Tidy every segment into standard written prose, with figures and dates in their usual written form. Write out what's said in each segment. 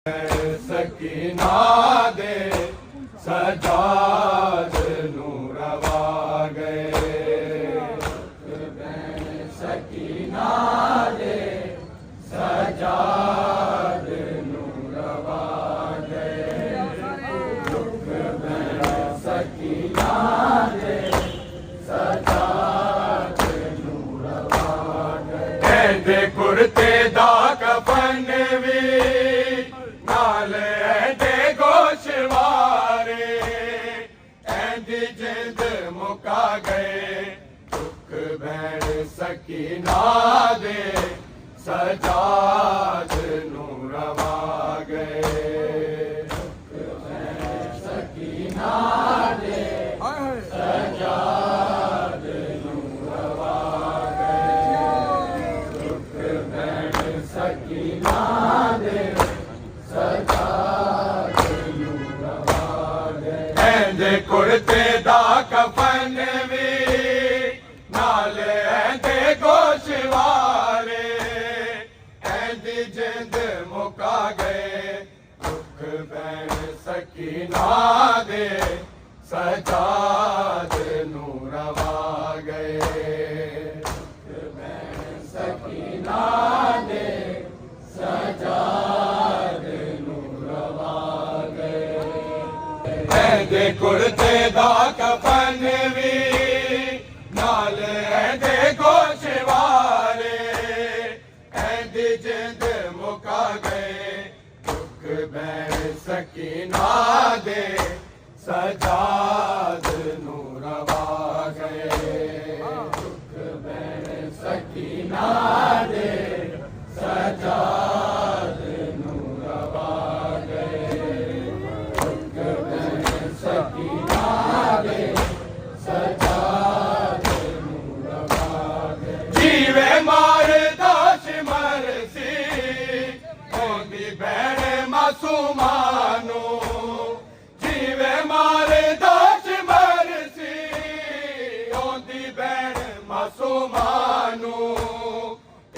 सकीना दे सजाद नूरवा गए। सकीना दे सजाद नूरवा गए। सकीना दे सजाद नूरवा गए। कुर्ते दा कफन भी मुका गए। दुख भैन सकीना दे सजाद नूरवा गए। सकीना दे सजाद नूरवा गए। दुख भैन सकीना दे सजाद नूरवा गए। कुर्ते दा कफन भी नाल ऐंदे गोशवारे। ऐंदी जिंद मुका गए। दुख भैन सकीना दे सजाद नूरवा गए। भैन सकीना दे सजाद नूरवा गए। ऐंदे कुर्ते दा कफन भी नाल ऐंदे गोशवारे। ऐंदी जिंद मुका गए। दुख भैन सकीना दे सजाद नूरवा गए। दुख भैन सकीना दे सजाद नूरवा गए। दुख भैन सकीना दे सजाद नूरवा गए। जीवे मारदा सिमर सी होंदी भैन मासूमानो। जीवे मारदा सिमर सी होंदी भैन मासूमानो।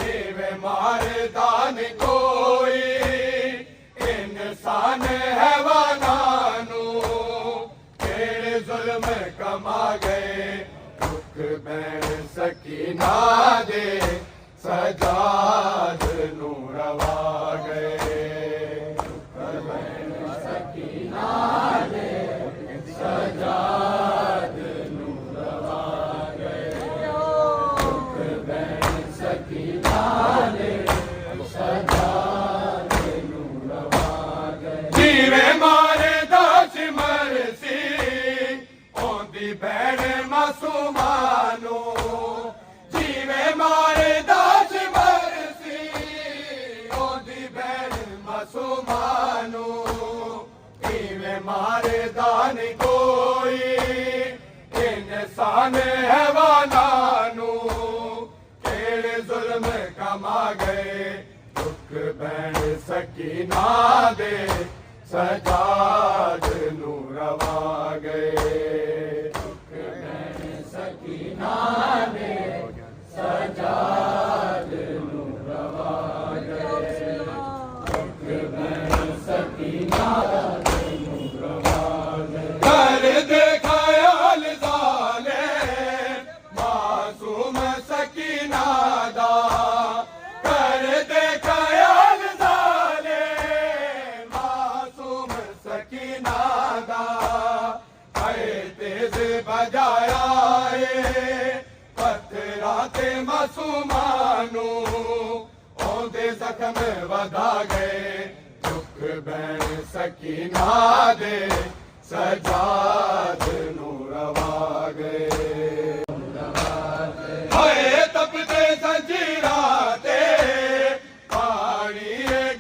एवे मारदा न कोई इंसान हैवानानो। केड़े जुल्म कमा गए। दुख भैन सकीना दे सजाद नूरवा गए। भैन सकीना दे सजाद नूरवा गए। दुख भैन सकीना दे सजाद नूरवा गए। जीवे मारे दास मरसी होंदी भैन मासूमानो। जीवे मारे दास मरसी होंदी भैन मासूमानो। जीवे मारे दान कोई इंसान हैवानानो। केड़े जुल्म कमा गए। दुख भैन सकीना दे सजाद नूरवा गए। दुख भैन सकीना दे सजाद नूरवा गए। दुख भैन सकीना दे नूरवा गए। कर देखायल जाले मासूम सकीना दा। कर देखायल जाले मासूम सकीना दा। हाय तेज बजाया पत्थरा ते मासूमानो। औंदे जख्म वधा गए। दुख भैन सकीना दे सजाद नूरवा गए। हाय तपते जंजीरा ते पानी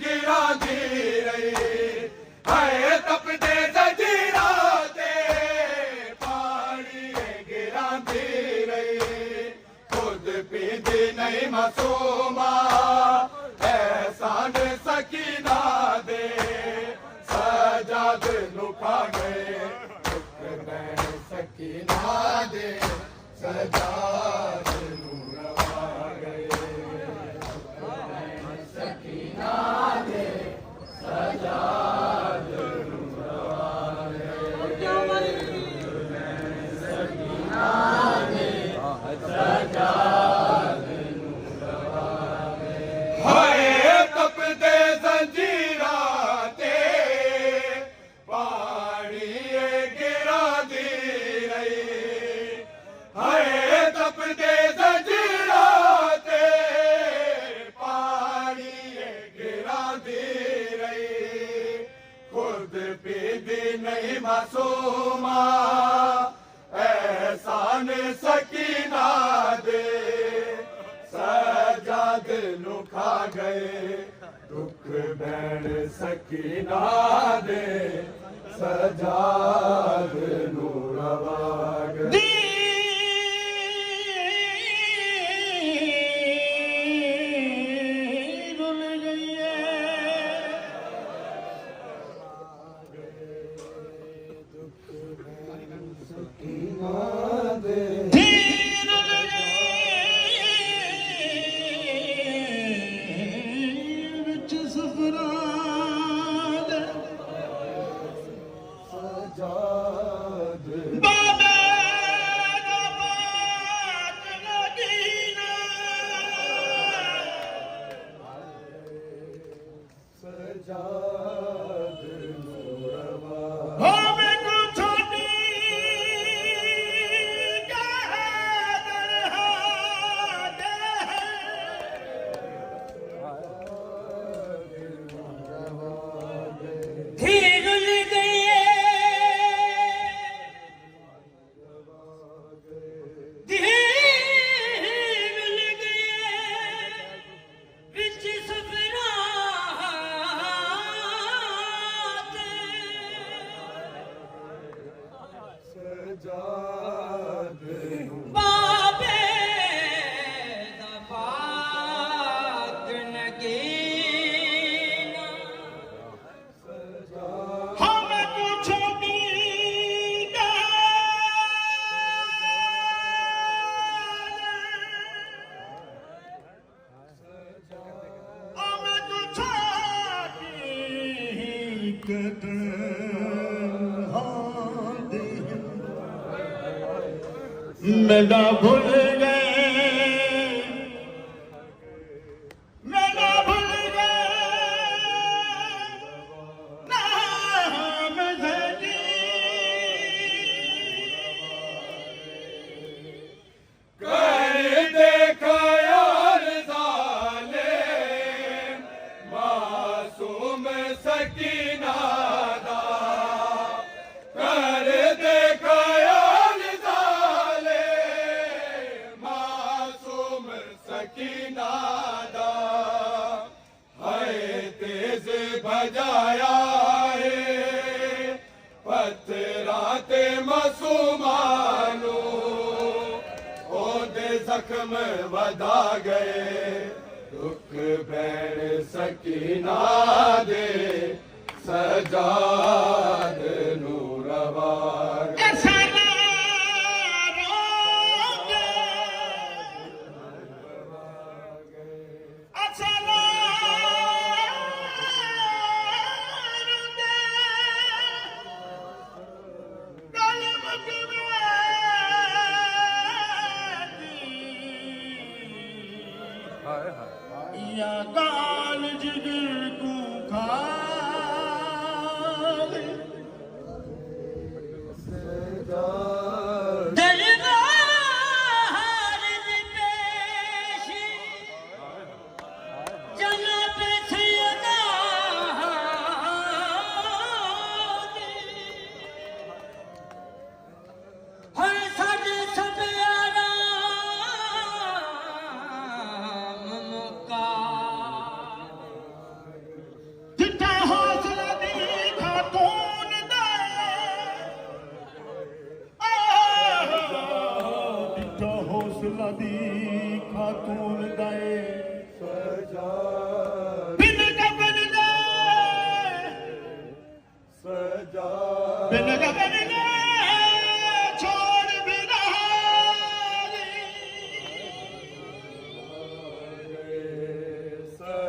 गिरा दी रही। हाय तपते जंजीरा ते पानी गिरा दी रही। खुद पींदी नहीं मासूमा एहसान सकीना दे सजाद नुखा गए। दुख भैन सकीना दे मासूमा एहसान सकीना दे सजाद नू खा गए दुख भैन सकीना दे सजाद नू रवा गए मेरा भूल गए मेरा भूल गए नाम जी कर देखा यार साले मासूम सकीना दा कर देखा यार साले मासूम सकीना दा हाय तेज भजाया है पत्थराते मासूमानू ओदे जख्म वधा गए दुख भैन सकीना दे सजाद नू रवा या गाल जिगर को खा हौसला दी खातून दाए बिन गगन दे बिन गगन दे छोड़ बिना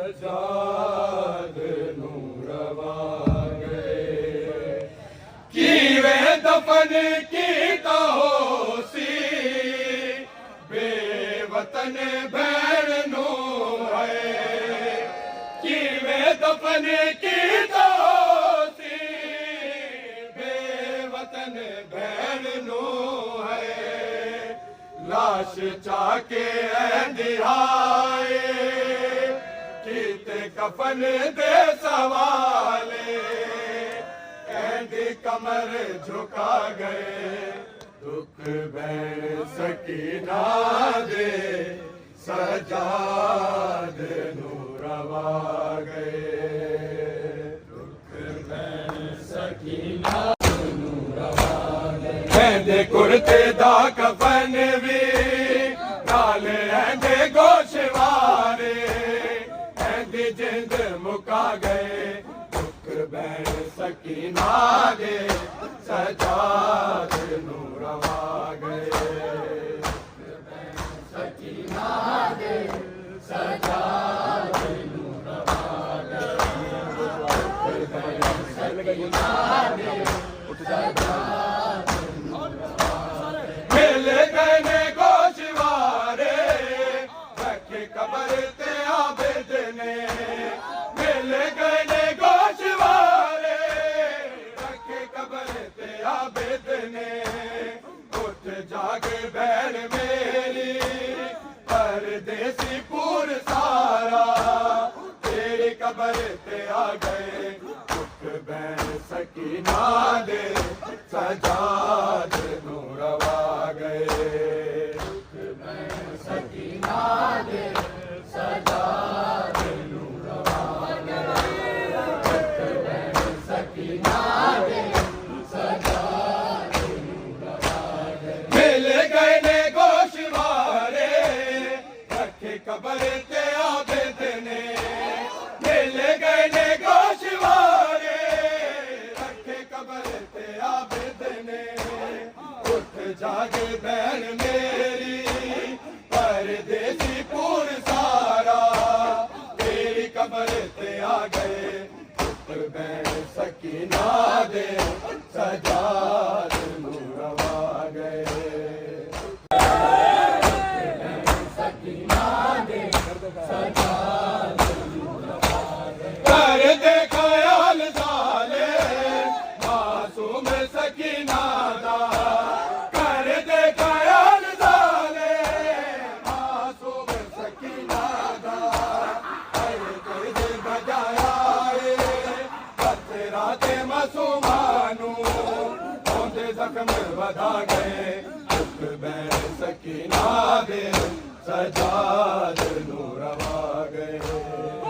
सजाद नू रवा गए कीवे दफन कीता होसी बेवतन भैन नू है कीवे दफन कीता होसी बेवतन भैन नू है लाश चाके दिहाए कित कफन दे सवाले कहंदी कमर झुका गए दुख भैन सकीना दे सजाद नूरवा गए दुख भैन सकीना कहंदे कुर्ते दा कफन भी नाल ऐंदे गोशवारे कहंदी जिंद मुका गए दुख भैन सकीना दे सजाद नूरवा गए सकीना दे सजाद नूरवा गए मिल गए ने गोशवारे रखे कबर ते आबिद ने मिल गए ने गोशवारे रखे कबर ते आबिद ने उठ जाग बहन मेरी परदेसी पूर सारा तेरी कबर ते आ गए दुख बहन सकीना दे सजाद नूरवा गए दुख बहन सकीना दे सजाद नूरवा गए दुख बहन सकीना दे सजाद नूरवा गए मिल गए ने गोशवारे रखे कबर ते आबिद ने मिल गए ने गोशवारे रखे कबर ते आबिद ने उठ जागे बहन मेरी परदेसी पूर सारा तेरी कबर ते आ गए दुख बहन सकीना दे सजाद नूरवा गए सकीना दे सजाद नूरवा गए कर दे ख्याल साले मासूम सकीना दा कर दे ख्याल साले मासूम सकीना दा कर दे बजाया बचरा ते मासूमानू होंदे जख्म वधा गए दुख बहन सकीना दे सजाद नूरवा गए